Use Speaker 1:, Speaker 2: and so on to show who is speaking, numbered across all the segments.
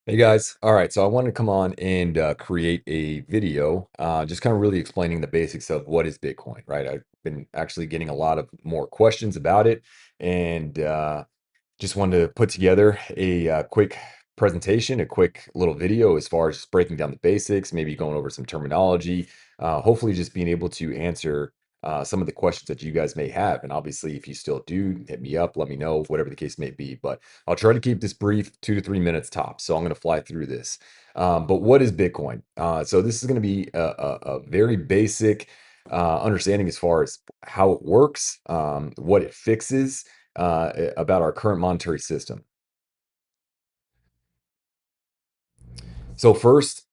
Speaker 1: Hey guys, all right, so I wanted to come on and create a video, just kind of really explaining the basics of what is Bitcoin, right? I've been actually getting a lot of more questions about it, and just wanted to put together a quick presentation, a quick little video as far as just breaking down the basics, maybe going over some terminology, hopefully just being able to answer some of the questions that you guys may have. And obviously, if you still do, hit me up, let me know, whatever the case may be. But I'll try to keep this brief, 2 to 3 minutes tops. So I'm going to fly through this. But what is Bitcoin? So this is going to be a very basic understanding as far as how it works, what it fixes about our current monetary system. So first,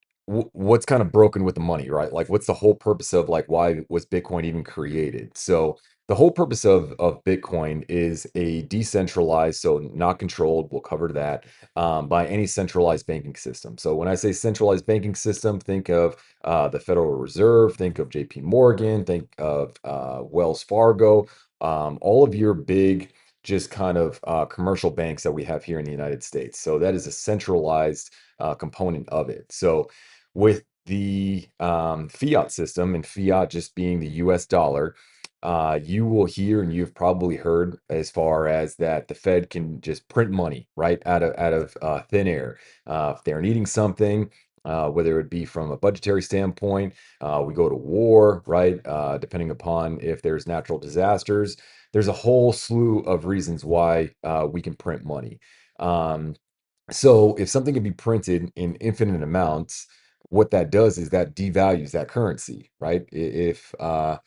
Speaker 1: what's kind of broken with the money, right? Like, what's the whole purpose of like why was Bitcoin even created? So the whole purpose of Bitcoin is a decentralized, so not controlled. We'll cover that by any centralized banking system. So when I say centralized banking system, think of the Federal Reserve, think of J.P. Morgan, think of Wells Fargo, all of your big just kind of commercial banks that we have here in the United States. So that is a centralized component of it. So with the fiat system and fiat just being the US dollar, you will hear and you've probably heard as far as that the Fed can just print money right out of thin air. If they're needing something, whether it be from a budgetary standpoint, we go to war, right? Depending upon if there's natural disasters, there's a whole slew of reasons why we can print money. Um, so if something can be printed in infinite amounts, what that does is that devalues that currency, right? If we're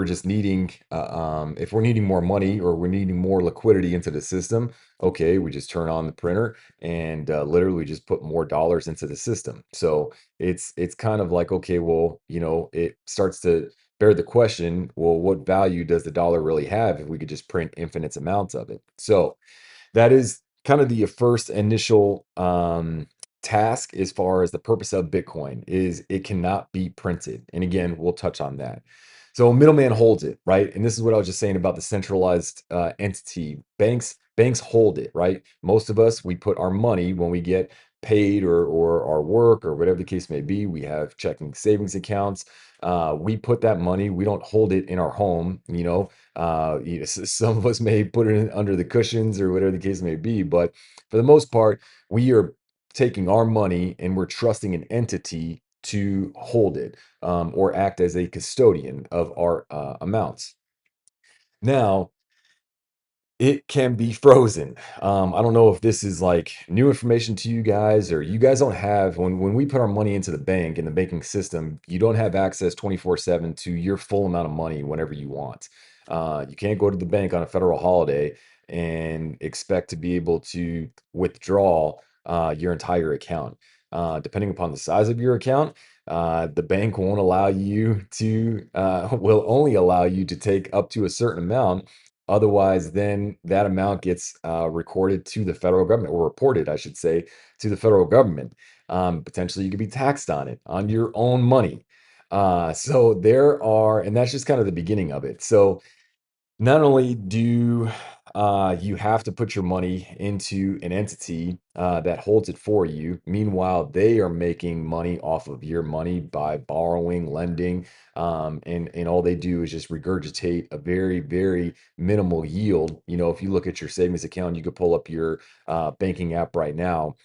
Speaker 1: just needing if we're needing more money or we're needing more liquidity into the system, okay, we just turn on the printer and literally just put more dollars into the system. So it's kind of like, okay, well, it starts to bear the question, well, what value does the dollar really have if we could just print infinite amounts of it? So that is kind of the first initial task as far as the purpose of Bitcoin is it cannot be printed. And again, we'll touch on that. So a middleman holds it, right? And this is what I was just saying about the centralized entity. Banks hold it, right? Most of us, we put our money when we get paid or our work or whatever the case may be. We have checking savings accounts. We put that money. We don't hold it in our home. Some of us may put it in under the cushions or whatever the case may be, but for the most part, we are taking our money and we're trusting an entity to hold it or act as a custodian of our amounts. Now, it can be frozen. I don't know if this is like new information to you guys, or you guys don't have when we put our money into the bank in the banking system, you don't have access 24/7 to your full amount of money whenever you want. You can't go to the bank on a federal holiday and expect to be able to withdraw your entire account. Depending upon the size of your account, the bank won't allow you to will only allow you to take up to a certain amount. Otherwise, then that amount gets recorded to the federal government, or reported, I should say, to the federal government. Potentially, you could be taxed on it, on your own money. So there are, and that's just kind of the beginning of it. So not only do you have to put your money into an entity that holds it for you, meanwhile, they are making money off of your money by borrowing, lending, and all they do is just regurgitate a very, very minimal yield. If you look at your savings account, you could pull up your banking app right now,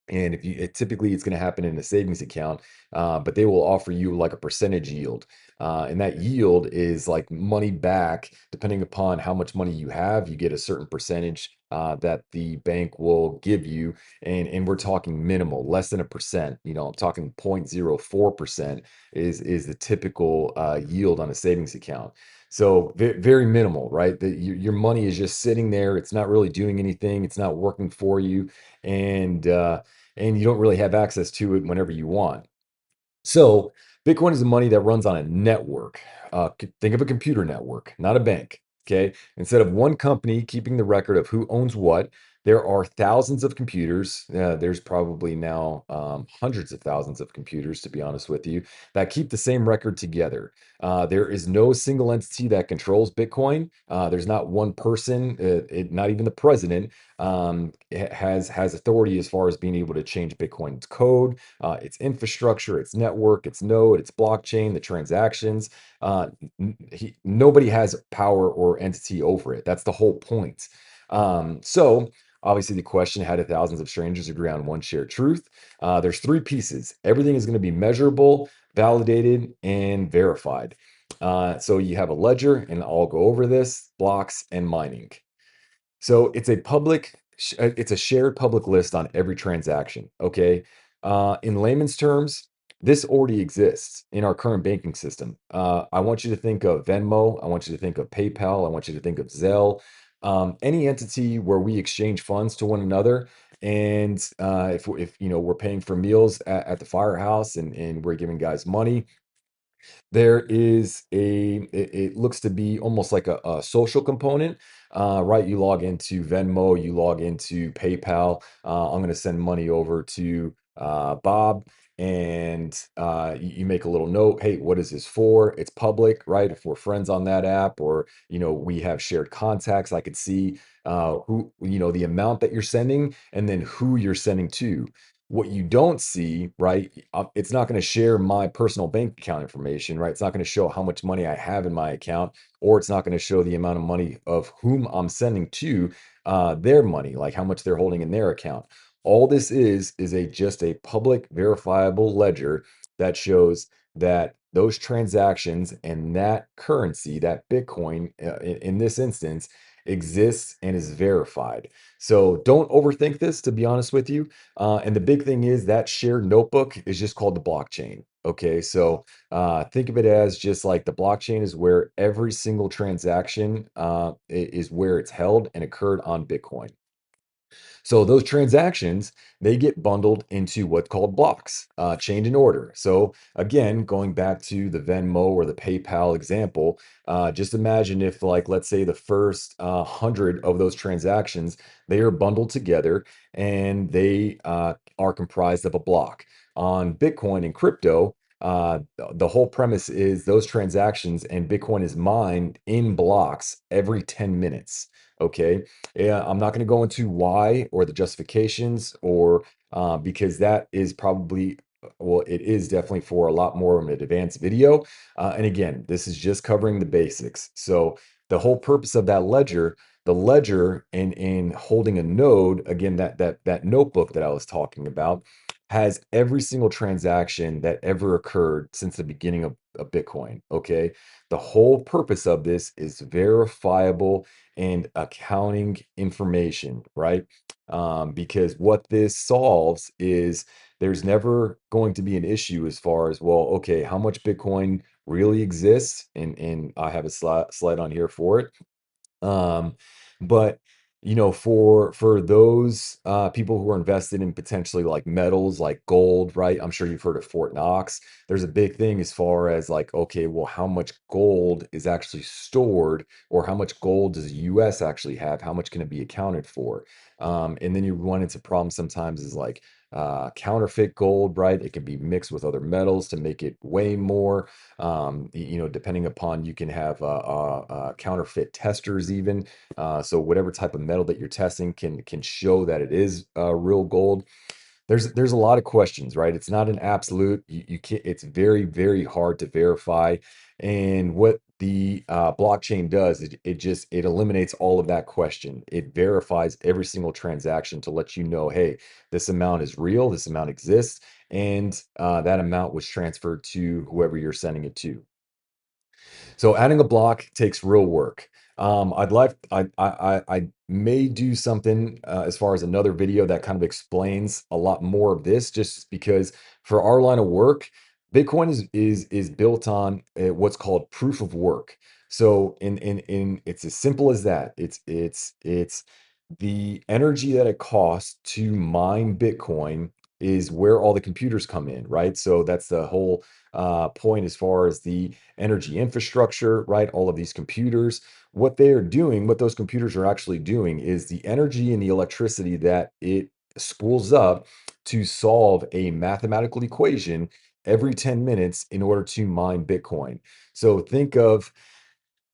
Speaker 1: and if typically it's going to happen in a savings account, but they will offer you like a percentage yield. And that yield is like money back, depending upon how much money you have, you get a certain percentage that the bank will give you. And we're talking minimal, less than a percent. I'm talking 0.04% is the typical yield on a savings account. So very minimal, right? Your money is just sitting there. It's not really doing anything. It's not working for you. And you don't really have access to it whenever you want. So Bitcoin is the money that runs on a network. Think of a computer network, not a bank. Okay. Instead of one company keeping the record of who owns what, There are thousands of computers. There's probably now hundreds of thousands of computers, to be honest with you, that keep the same record together. There is no single entity that controls Bitcoin. There's not one person, not even the president, has authority as far as being able to change Bitcoin's code, its infrastructure, its network, its node, its blockchain, the transactions. Nobody has power or entity over it. That's the whole point. So obviously, the question, how do thousands of strangers agree on one shared truth? There's three pieces. Everything is going to be measurable, validated, and verified. So you have a ledger, and I'll go over this, blocks and mining. So it's a shared public list on every transaction. Okay. In layman's terms, this already exists in our current banking system. I want you to think of Venmo. I want you to think of PayPal. I want you to think of Zelle. Any entity where we exchange funds to one another. And if we're paying for meals at the firehouse and we're giving guys money, there is it looks to be almost like a social component, right? You log into Venmo, you log into PayPal. I'm going to send money over to Bob, and you make a little note. Hey, what is this for? It's public, right? If we're friends on that app, or we have shared contacts, I could see who the amount that you're sending, and then who you're sending to. What you don't see, right? It's not going to share my personal bank account information, right? It's not going to show how much money I have in my account, or it's not going to show the amount of money of whom I'm sending to their money, like how much they're holding in their account. All this is just a public verifiable ledger that shows that those transactions and that currency, that Bitcoin, in this instance, exists and is verified. So don't overthink this, to be honest with you. And the big thing is that shared notebook is just called the blockchain. Okay, so think of it as just like the blockchain is where every single transaction is where it's held and occurred on Bitcoin. So those transactions, they get bundled into what's called blocks, chained in order. So again, going back to the Venmo or the PayPal example, just imagine if, like, let's say the first 100 of those transactions, they are bundled together and they are comprised of a block. On Bitcoin and crypto, the whole premise is those transactions and Bitcoin is mined in blocks every 10 minutes. Okay. Yeah, I'm not going to go into why or the justifications or because that is probably, well, it is definitely for a lot more of an advanced video. And again, this is just covering the basics. So the whole purpose of that ledger, the ledger and holding a node, again, that notebook that I was talking about, has every single transaction that ever occurred since the beginning of Bitcoin. Okay. The whole purpose of this is verifiable and accounting information, right? Because what this solves is there's never going to be an issue as far as, well, okay, how much Bitcoin really exists? And I have a slide on here for it. Um, but for those people who are invested in potentially like metals like gold, right? I'm sure you've heard of Fort Knox. There's a big thing as far as like, okay, well, how much gold is actually stored, or how much gold does the US actually have? How much can it be accounted for? And then you run into problems sometimes is like counterfeit gold, right? It can be mixed with other metals to make it way more. Depending upon, you can have counterfeit testers even. So whatever type of metal that you're testing can show that it is real gold. There's a lot of questions, right? It's not an absolute. You can't. It's very, very hard to verify. And what the blockchain does, it eliminates all of that question. It verifies every single transaction to let you know, hey, this amount is real, this amount exists, and that amount was transferred to whoever you're sending it to. So adding a block takes real work. I may do something as far as another video that kind of explains a lot more of this, just because for our line of work, Bitcoin is built on what's called proof of work. So in it's as simple as that. It's the energy that it costs to mine Bitcoin is where all the computers come in, right? So that's the whole point as far as the energy infrastructure, right? All of these computers. what they are doing, what those computers are actually doing is the energy and the electricity that it spools up to solve a mathematical equation every 10 minutes in order to mine Bitcoin. So think of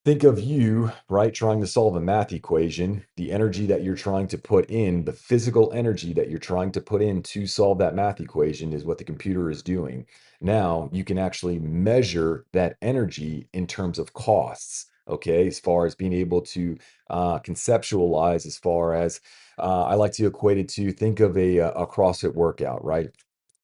Speaker 1: you, right, trying to solve a math equation, the energy that you're trying to put in, the physical energy that you're trying to put in to solve that math equation is what the computer is doing. Now, you can actually measure that energy in terms of costs, okay, as far as being able to conceptualize, as far as I like to equate it to think of a CrossFit workout, right?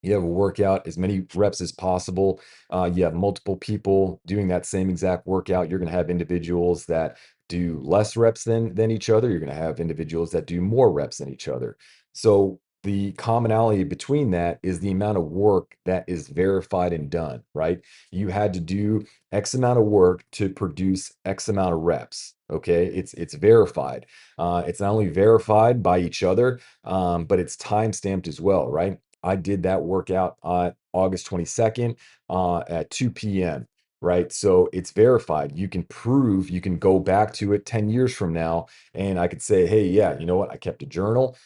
Speaker 1: You have a workout, as many reps as possible. You have multiple people doing that same exact workout. You're going to have individuals that do less reps than each other. You're going to have individuals that do more reps than each other. So the commonality between that is the amount of work that is verified and done, right? You had to do X amount of work to produce X amount of reps. Okay, it's verified. It's not only verified by each other, but it's time stamped as well, right? I did that workout on August 22nd at 2 p.m. Right. So it's verified. You can prove, you can go back to it 10 years from now. And I could say, hey, yeah, you know what? I kept a journal,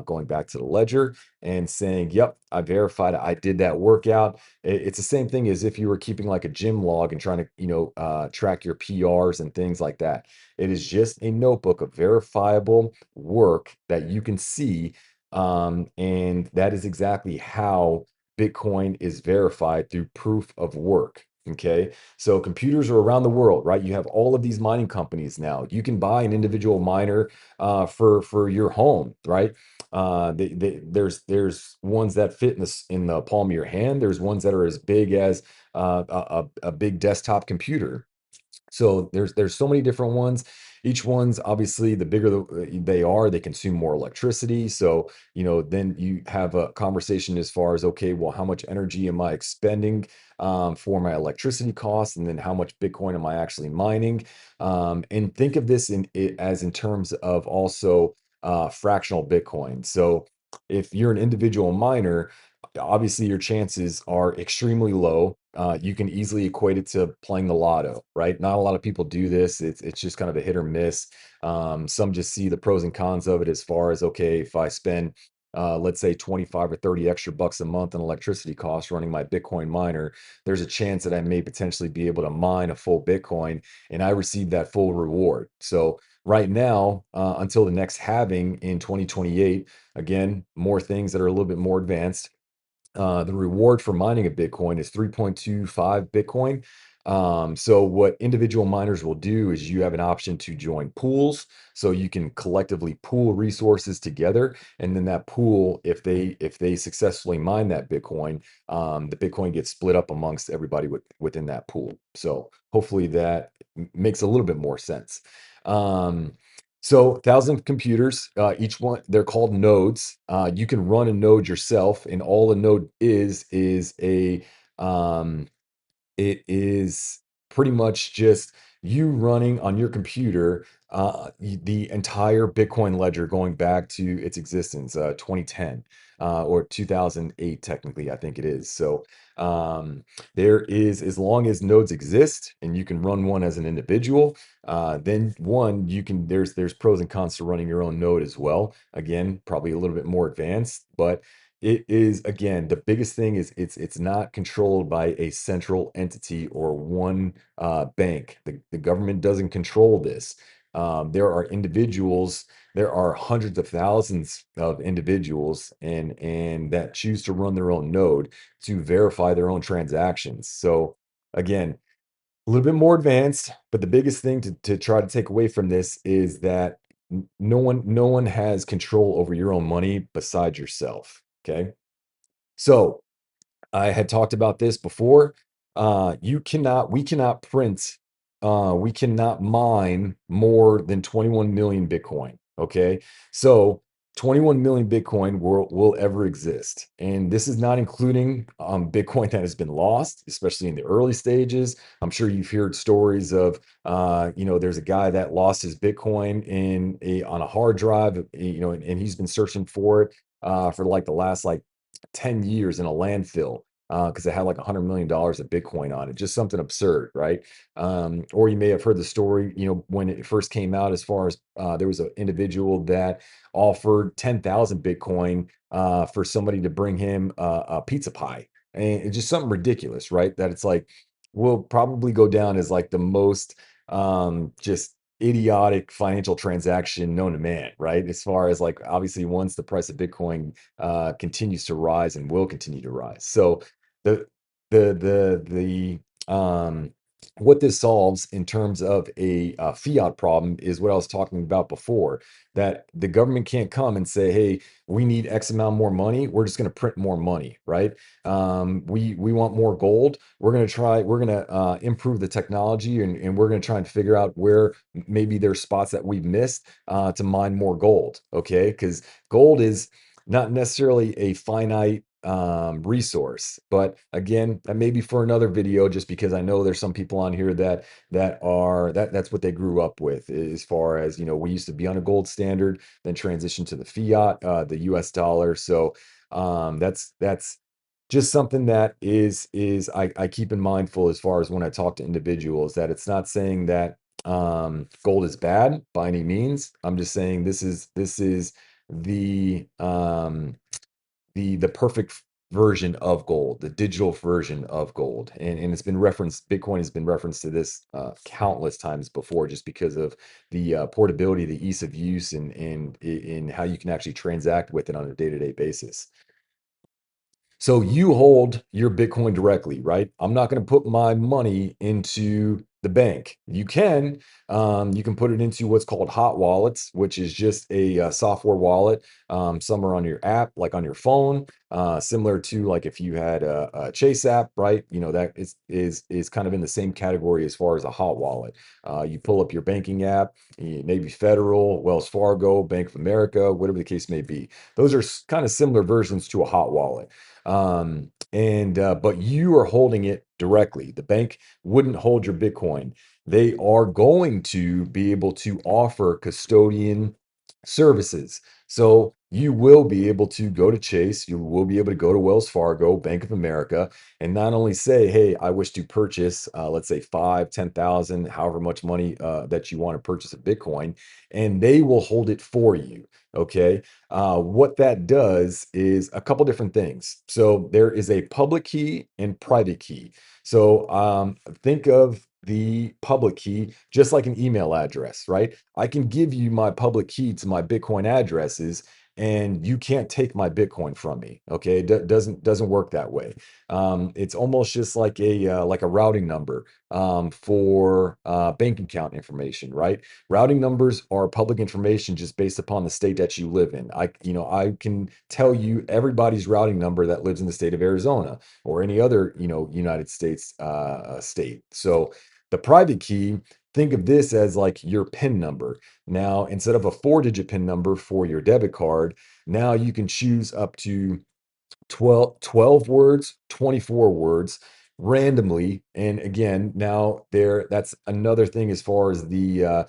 Speaker 1: going back to the ledger and saying, yep, I verified it. I did that workout. It's the same thing as if you were keeping like a gym log and trying to, track your PRs and things like that. It is just a notebook of verifiable work that you can see, and that is exactly how Bitcoin is verified through proof of work. Okay. So computers are around the world, right? You have all of these mining companies now. You can buy an individual miner for your home, right? There's ones that fit in the palm of your hand. There's ones that are as big as a big desktop computer. So there's so many different ones. Each one's obviously the bigger they are, they consume more electricity. So, then you have a conversation as far as, okay, well, how much energy am I expending for my electricity costs? And then how much Bitcoin am I actually mining? And think of this as in terms of also fractional Bitcoin. So if you're an individual miner, obviously your chances are extremely low. You can easily equate it to playing the lotto, right? Not a lot of people do this. It's just kind of a hit or miss. Some just see the pros and cons of it as far as, okay, if I spend let's say 25 or 30 extra bucks a month on electricity costs running my Bitcoin miner, there's a chance that I may potentially be able to mine a full Bitcoin and I receive that full reward. So right now, until the next halving in 2028, again, more things that are a little bit more advanced, the reward for mining a Bitcoin is 3.25 Bitcoin. So what individual miners will do is you have an option to join pools, so you can collectively pool resources together, and then that pool, if they successfully mine that Bitcoin, the Bitcoin gets split up amongst everybody within that pool. So hopefully that makes a little bit more sense. Um, so 1,000 computers, each one, they're called nodes. You can run a node yourself, and all a node is um, it is pretty much just you running on your computer the entire Bitcoin ledger going back to its existence, 2010 or 2008, technically, I think it is. So there is, as long as nodes exist and you can run one as an individual, then one, there's pros and cons to running your own node as well. Again, probably a little bit more advanced, but it is, again, the biggest thing is it's not controlled by a central entity or one bank. The government doesn't control this. There are individuals, there are hundreds of thousands of individuals and that choose to run their own node to verify their own transactions. So again, a little bit more advanced, but the biggest thing to try to take away from this is that no one has control over your own money besides yourself. Okay. So I had talked about this before. We cannot print, we cannot mine more than 21 million Bitcoin. Okay. So 21 million Bitcoin will ever exist. And this is not including Bitcoin that has been lost, especially in the early stages. I'm sure you've heard stories of, there's a guy that lost his Bitcoin on a hard drive, and he's been searching for it for like the last like 10 years in a landfill. because it had like $100 million of Bitcoin on it, just something absurd, right? Or you may have heard the story, when it first came out, as far as there was an individual that offered 10,000 Bitcoin for somebody to bring him a pizza pie. And it's just something ridiculous, right? That it's like, will probably go down as like the most just idiotic financial transaction known to man, right? As far as like, obviously, once the price of Bitcoin continues to rise and will continue to rise. So the the what this solves in terms of a fiat problem is what I was talking about before, that the government can't come and say, hey, we need X amount more money. We're just going to print more money, right? We want more gold. We're going to improve the technology, and we're going to try and figure out where maybe there's spots that we've missed to mine more gold. Okay. Because gold is not necessarily a finite resource, but again, that may be for another video, just because I know there's some people on here that's what they grew up with, as far as, we used to be on a gold standard, then transition to the fiat, the US dollar. So that's just something that I keep in mindful, as far as when I talk to individuals, that it's not saying that gold is bad by any means. I'm just saying this is the the perfect version of gold, the digital version of gold. And it's been referenced, Bitcoin has been referenced to this countless times before, just because of the portability, the ease of use, and in how you can actually transact with it on a day-to-day basis. So you hold your Bitcoin directly, right? I'm not going to put my money into the bank. You can put it into what's called hot wallets, which is just a software wallet. Some are on your app, like on your phone, similar to like if you had a Chase app, right? That is kind of in the same category as far as a hot wallet. You pull up your banking app, maybe Federal, Wells Fargo, Bank of America, whatever the case may be. Those are kind of similar versions to a hot wallet. And but you are holding it directly. The bank wouldn't hold your Bitcoin. They are going to be able to offer custodian services. So you will be able to go to Chase, you will be able to go to Wells Fargo, Bank of America, and not only say, hey, I wish to purchase, let's say 10,000, however much money that you want to purchase a Bitcoin, and they will hold it for you. Okay. What that does is a couple different things. So there is a public key and private key. So think of the public key just like an email address, right? I can give you my public key to my Bitcoin addresses, and you can't take my Bitcoin from me. Okay, doesn't work that way. It's almost just like a routing number for bank account information, right? Routing numbers are public information just based upon the state that you live in. I can tell you everybody's routing number that lives in the state of Arizona or any other, United States state. So the private key, think of this as like your PIN number. Now, instead of a 4-digit PIN number for your debit card, now you can choose up to 12 words, 24 words randomly. And again, now that's another thing as far as the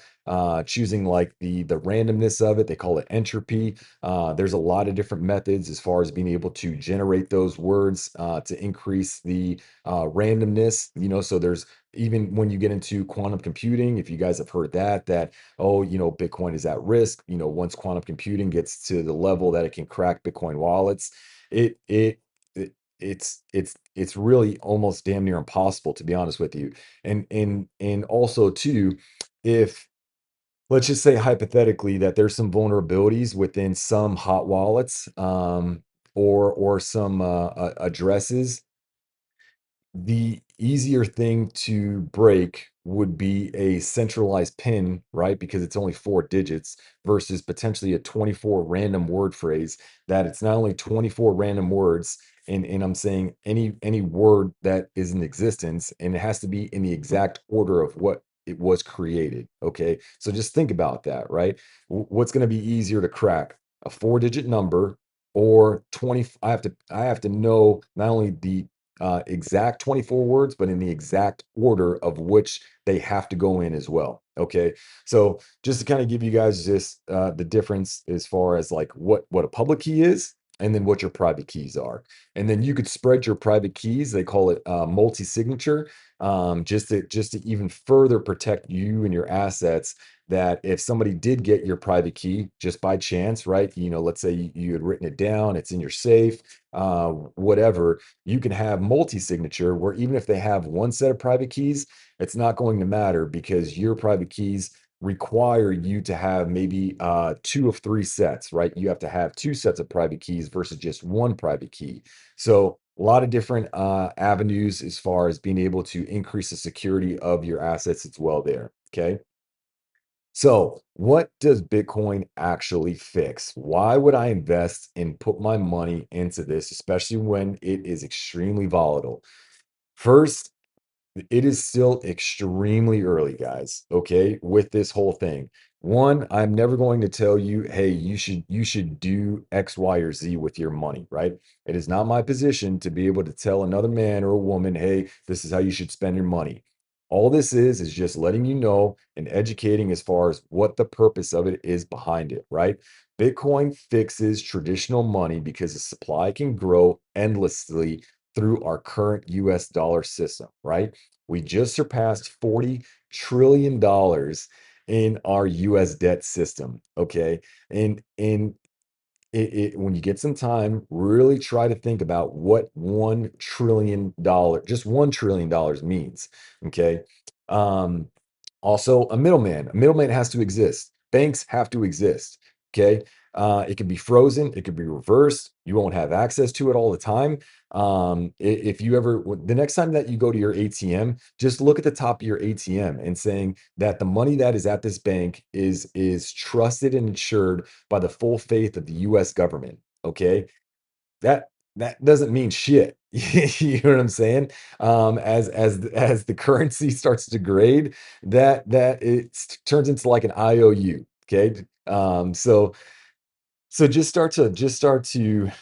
Speaker 1: choosing like the randomness of it. They call it entropy. There's a lot of different methods as far as being able to generate those words to increase the randomness. So there's, even when you get into quantum computing, if you guys have heard that, oh, Bitcoin is at risk, once quantum computing gets to the level that it can crack Bitcoin wallets, it it it it's really almost damn near impossible, to be honest with you. And also too, if, let's just say hypothetically, that there's some vulnerabilities within some hot wallets, or some addresses, the easier thing to break would be a centralized pin, right? Because it's only 4 digits versus potentially a 24 random word phrase, that it's not only 24 random words, and I'm saying any word that is in existence, and it has to be in the exact order of what it was created. Okay. So just think about that, right? What's going to be easier to crack? A 4-digit number or 20? I have to know not only the exact 24 words, but in the exact order of which they have to go in as well. Okay. So just to kind of give you guys just the difference as far as like what a public key is and then what your private keys are. And then you could spread your private keys. They call it multi-signature, just to even further protect you and your assets. That if somebody did get your private key just by chance, right? Let's say you had written it down, it's in your safe, whatever. You can have multi-signature, where even if they have one set of private keys, it's not going to matter because your private keys require you to have maybe two of three sets, right? You have to have two sets of private keys versus just one private key. So a lot of different avenues as far as being able to increase the security of your assets as well there. Okay. So, what does Bitcoin actually fix? Why would I invest and put my money into this, especially when it is extremely volatile? First, it is still extremely early, guys, okay, with this whole thing. One, I'm never going to tell you, hey, you should do X, Y, or Z with your money, right? It is not my position to be able to tell another man or a woman, hey, this is how you should spend your money. All this is just letting you know and educating as far as what the purpose of it is behind it, right? Bitcoin fixes traditional money because the supply can grow endlessly through our current US dollar system, right? We just surpassed $40 trillion in our US debt system. Okay. And when you get some time, really try to think about what $1 trillion, just $1 trillion means. Okay. Um, Also, a middleman has to exist. Banks have to exist. Okay. It can be frozen, it could be reversed. You won't have access to it all the time. If you ever, the next time that you go to your ATM, just look at the top of your ATM and saying that the money that is at this bank is trusted and insured by the full faith of the US government. Okay. That that doesn't mean shit. You know what I'm saying? As the currency starts to degrade, that it turns into like an IOU. Okay. So just start to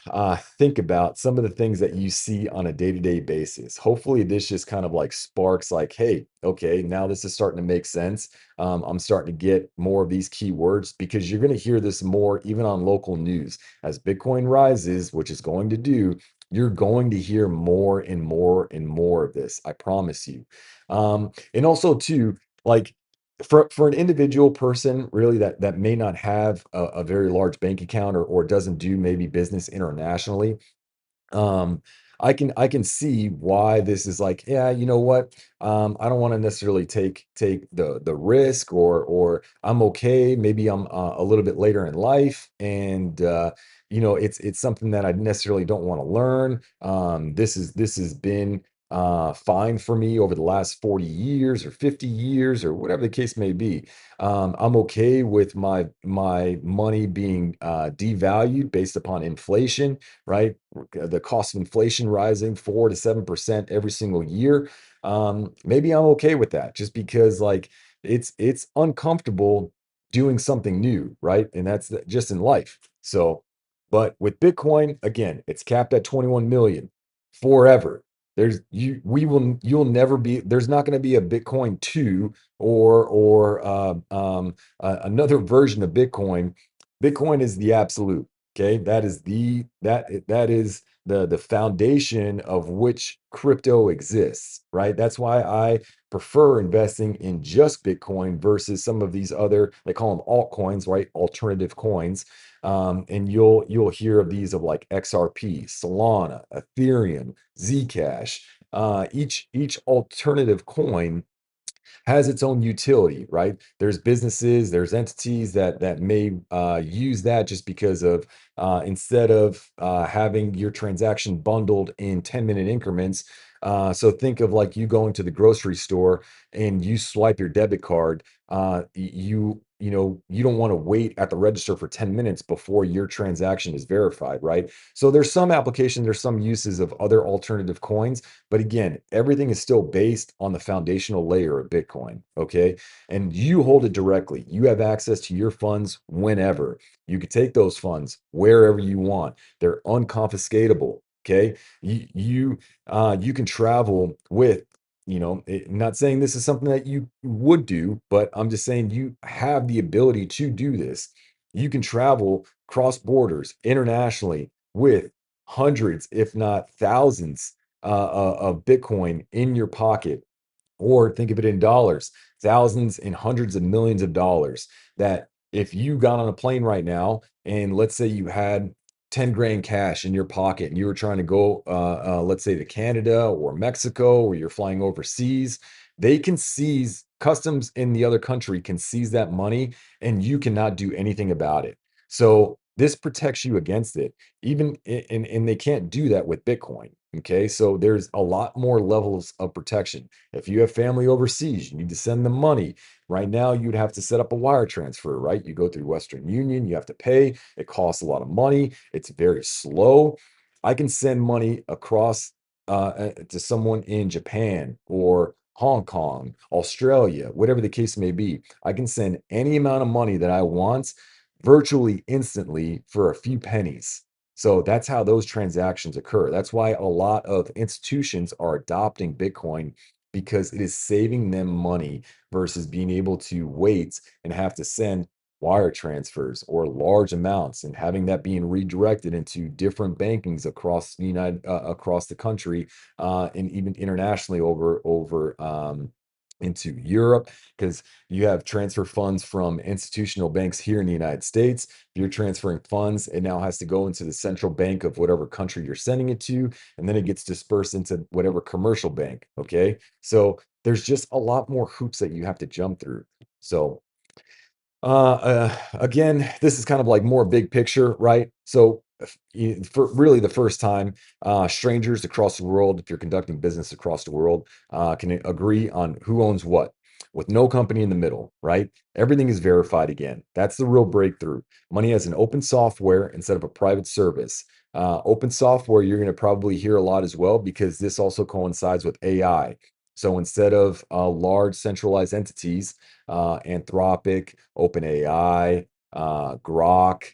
Speaker 1: think about some of the things that you see on a day-to-day basis. Hopefully, this just kind of like sparks like, hey, okay, now this is starting to make sense. I'm starting to get more of these keywords because you're going to hear this more even on local news as Bitcoin rises, which is going to do. You're going to hear more and more and more of this. I promise you. And also too, like for an individual person really that may not have a very large bank account or doesn't do maybe business internationally, um, I can see why this is like, yeah, you know what? I don't want to necessarily take the risk, or I'm okay. Maybe I'm a little bit later in life, and it's something that I necessarily don't want to learn. This has been fine for me over the last 40 years or 50 years or whatever the case may be. I'm okay with my money being devalued based upon inflation, right? The cost of inflation rising 4 to 7% every single year. Maybe I'm okay with that just because like it's uncomfortable doing something new, right? And just in life. So, but with Bitcoin, again, it's capped at 21 million forever. You'll never be, there's not going to be a Bitcoin 2 or another version of Bitcoin. Bitcoin is the absolute. Okay, that is the foundation of which crypto exists, right? That's why I prefer investing in just Bitcoin versus some of these other, they call them altcoins, right? Alternative coins. And you'll hear of these of like XRP, Solana, Ethereum, Zcash. Each alternative coin has its own utility, right? There's businesses, there's entities that may use that just because of instead of having your transaction bundled in 10-minute increments. So think of like you going to the grocery store and you swipe your debit card. You don't want to wait at the register for 10 minutes before your transaction is verified, right? So there's some applications, there's some uses of other alternative coins, but again, everything is still based on the foundational layer of Bitcoin. Okay. And you hold it directly. You have access to your funds whenever. You can take those funds wherever you want. They're unconfiscatable. Okay. You can travel with, not saying this is something that you would do, but I'm just saying you have the ability to do this. You can travel cross borders internationally with hundreds, if not thousands, of Bitcoin in your pocket, or think of it in dollars, thousands and hundreds of millions of dollars, that if you got on a plane right now and let's say you had 10 grand cash in your pocket and you were trying to go, let's say to Canada or Mexico, or you're flying overseas, they can seize customs in the other country can seize that money and you cannot do anything about it. So this protects you against it. Even and they can't do that with Bitcoin. Okay. So there's a lot more levels of protection. If you have family overseas, you need to send them money. Right now, you'd have to set up a wire transfer, right? You go through Western Union, you have to pay. It costs a lot of money. It's very slow. I can send money across to someone in Japan or Hong Kong, Australia, whatever the case may be. I can send any amount of money that I want virtually instantly for a few pennies. So that's how those transactions occur. That's why a lot of institutions are adopting Bitcoin, because it is saving them money versus being able to wait and have to send wire transfers or large amounts and having that being redirected into different bankings across the across the country, and even internationally over into Europe, because you have transfer funds from institutional banks here in the United States. If you're transferring funds, it now has to go into the central bank of whatever country you're sending it to, and then it gets dispersed into whatever commercial bank. Okay. So there's just a lot more hoops that you have to jump through. So again, this is kind of like more big picture, right? So, for really the first time, strangers across the world, if you're conducting business across the world, can agree on who owns what, with no company in the middle, right? Everything is verified again. That's the real breakthrough. Money as an open software instead of a private service. Open software, you're going to probably hear a lot as well, because this also coincides with AI. So instead of large centralized entities, Anthropic, OpenAI, Grok,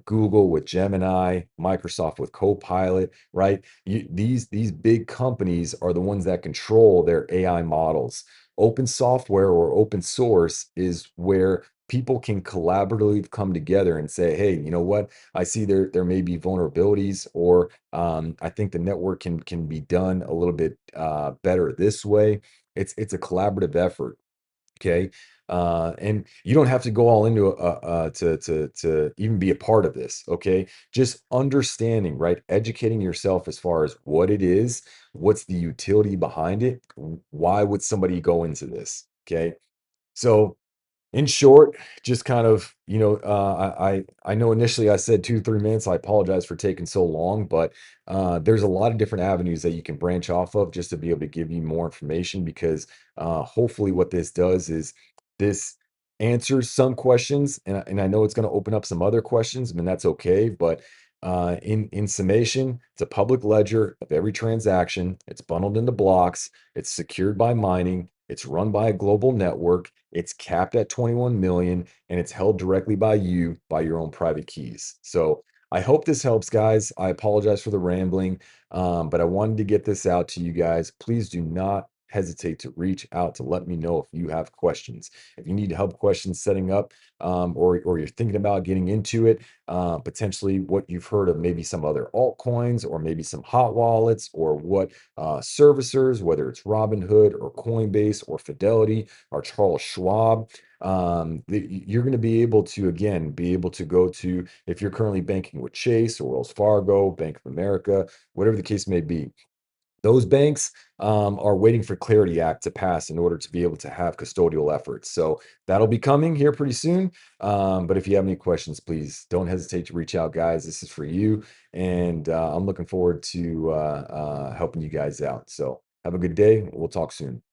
Speaker 1: Google with Gemini, Microsoft with Copilot, right? These big companies are the ones that control their AI models. Open software or open source is where people can collaboratively come together and say, hey, you know what? I see there may be vulnerabilities, or I think the network can be done a little bit better this way. It's a collaborative effort. Okay. And you don't have to go all into to even be a part of this. Okay. Just understanding, right? Educating yourself as far as what it is, what's the utility behind it, why would somebody go into this? Okay. So in short, just kind of, I know initially I said 2 3 minutes. I apologize for taking so long, but there's a lot of different avenues that you can branch off of just to be able to give you more information, because hopefully what this does is this answers some questions, and I know it's going to open up some other questions, and that's okay. But in summation, it's a public ledger of every transaction. It's bundled into blocks. It's secured by mining. It's run by a global network. It's capped at 21 million, and it's held directly by you by your own private keys. So I hope this helps, guys. I apologize for the rambling, but I wanted to get this out to you guys. Please do not hesitate to reach out to let me know if you have questions. If you need help questions setting up, or you're thinking about getting into it, potentially what you've heard of maybe some other altcoins, or maybe some hot wallets, or what servicers, whether it's Robinhood or Coinbase or Fidelity or Charles Schwab. You're going to be able to, again, be able to go to, if you're currently banking with Chase or Wells Fargo, Bank of America, whatever the case may be. Those banks are waiting for Clarity Act to pass in order to be able to have custodial efforts. So that'll be coming here pretty soon. But if you have any questions, please don't hesitate to reach out, guys. This is for you. And I'm looking forward to helping you guys out. So have a good day. We'll talk soon.